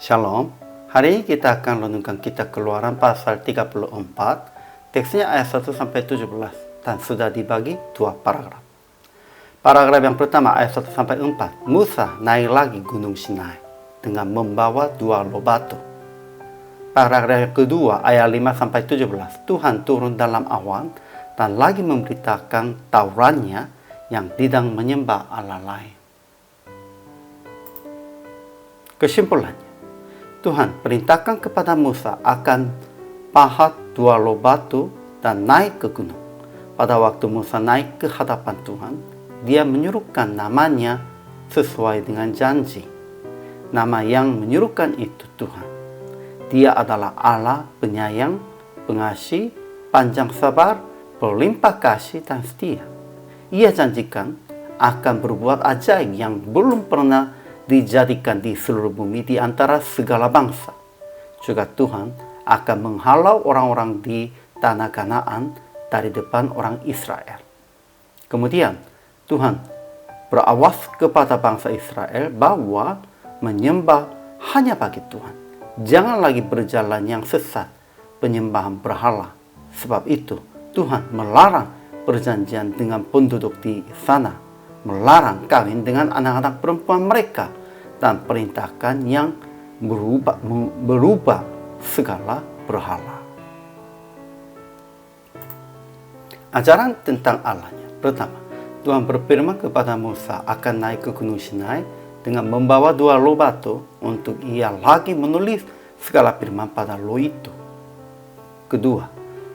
Shalom, hari ini kita akan renungkan kitab Keluaran pasal 34, teksnya ayat 1-17, dan sudah dibagi dua paragraf. Paragraf yang pertama ayat 1-4, Musa naik lagi gunung Sinai dengan membawa dua loh batu. Paragraf yang kedua ayat 5-17, Tuhan turun dalam awan dan lagi memberitakan Tauratnya yang tidak menyembah Allah lain. Kesimpulannya, Tuhan perintahkan kepada Musa akan pahat dua loh batu dan naik ke gunung. Pada waktu Musa naik ke hadapan Tuhan, dia menyuruhkan namanya sesuai dengan janji. Nama yang menyuruhkan itu Tuhan. Dia adalah Allah penyayang, pengasih, panjang sabar, berlimpah kasih dan setia. Ia janjikan akan berbuat ajaib yang belum pernah dijadikan di seluruh bumi di antara segala bangsa. Juga Tuhan akan menghalau orang-orang di tanah Kanaan dari depan orang Israel. Kemudian Tuhan berawas kepada bangsa Israel bahwa menyembah hanya bagi Tuhan. Jangan lagi berjalan yang sesat, penyembahan berhala. Sebab itu Tuhan melarang perjanjian dengan penduduk di sana, melarang kawin dengan anak-anak perempuan mereka, dan perintahkan yang berubah segala berhala. Ajaran tentang Allahnya. Pertama, Tuhan berfirman kepada Musa akan naik ke gunung Sinai dengan membawa dua loh batu untuk ia lagi menulis segala firman pada loh itu. Kedua,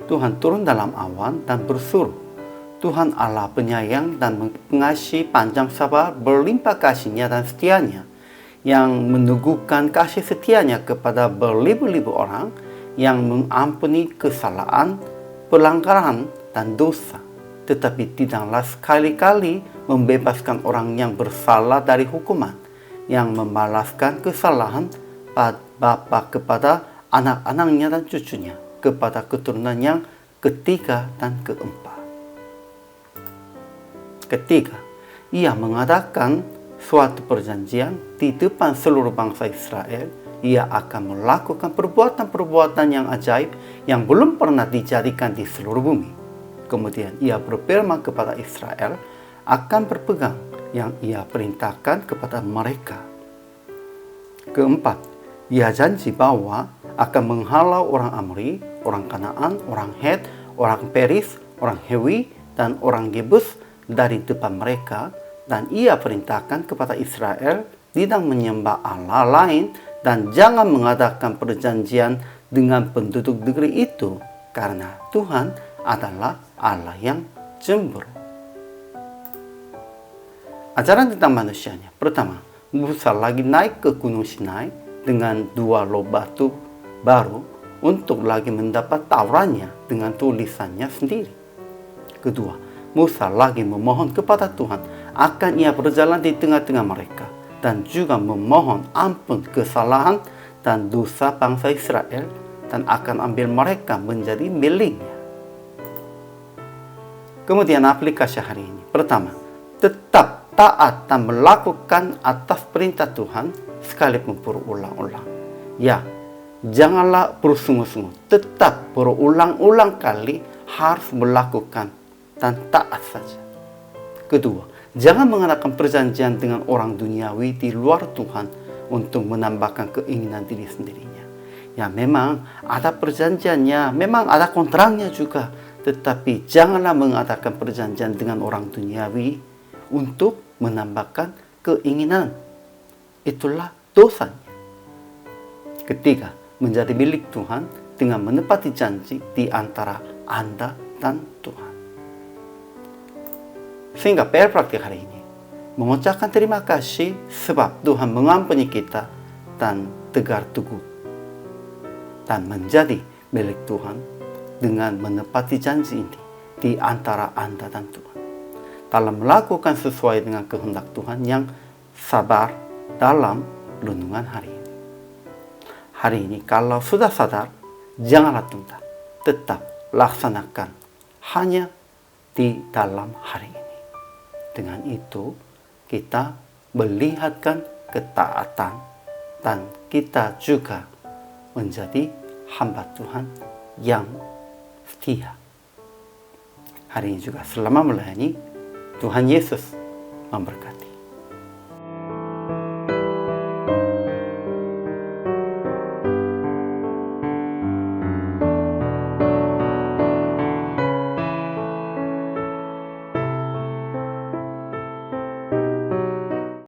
Tuhan turun dalam awan dan bersuruh. Tuhan Allah penyayang dan pengasih, panjang sabar, berlimpah kasihnya dan setianya, yang meneguhkan kasih setianya kepada beribu-ribu orang, yang mengampuni kesalahan, pelanggaran, dan dosa, tetapi tidaklah sekali-kali membebaskan orang yang bersalah dari hukuman, yang membalaskan kesalahan bapa kepada anak-anaknya dan cucunya, kepada keturunan yang ketiga dan keempat. Ketiga, ia mengadakan suatu perjanjian di depan seluruh bangsa Israel. Ia akan melakukan perbuatan-perbuatan yang ajaib yang belum pernah dijadikan di seluruh bumi. Kemudian ia berfirman kepada Israel akan berpegang yang ia perintahkan kepada mereka. Keempat, ia janji bahwa akan menghalau orang Amori, orang Kanaan, orang Het, orang Peris, orang Hewi, dan orang Yebus dari depan mereka, dan ia perintahkan kepada Israel tidak menyembah Allah lain dan jangan mengadakan perjanjian dengan penduduk negeri itu, karena Tuhan adalah Allah yang cemburu. Ajaran tentang manusianya. Pertama, Musa lagi naik ke gunung Sinai dengan dua loh batu baru untuk lagi mendapat Tauratnya dengan tulisannya sendiri. Kedua, Musa lagi memohon kepada Tuhan akan ia berjalan di tengah-tengah mereka dan juga memohon ampun kesalahan dan dosa bangsa Israel dan akan ambil mereka menjadi miliknya. Kemudian aplikasi hari ini. Pertama, tetap taat dan melakukan atas perintah Tuhan sekalipun berulang-ulang. Ya, janganlah bersungguh-sungguh, tetap berulang-ulang kali harus melakukan dan taat saja. Kedua, jangan mengadakan perjanjian dengan orang duniawi di luar Tuhan untuk menambahkan keinginan diri sendirinya. Ya, memang ada perjanjiannya, memang ada kontraknya juga, tetapi janganlah mengadakan perjanjian dengan orang duniawi untuk menambahkan keinginan. Itulah dosanya. Ketiga, menjadi milik Tuhan dengan menepati janji di antara Anda dan Tuhan. Sehingga PR praktik hari ini mengucapkan terima kasih sebab Tuhan mengampuni kita dan tegar teguh dan menjadi milik Tuhan dengan menepati janji ini di antara Anda dan Tuhan, dalam melakukan sesuai dengan kehendak Tuhan yang sabar dalam renungan hari ini. Hari ini kalau sudah sadar, janganlah tunda, tetap laksanakan hanya di dalam hari ini. Dengan itu kita melihatkan ketaatan dan kita juga menjadi hamba Tuhan yang setia. Hari ini juga selama melayani, Tuhan Yesus memberkati.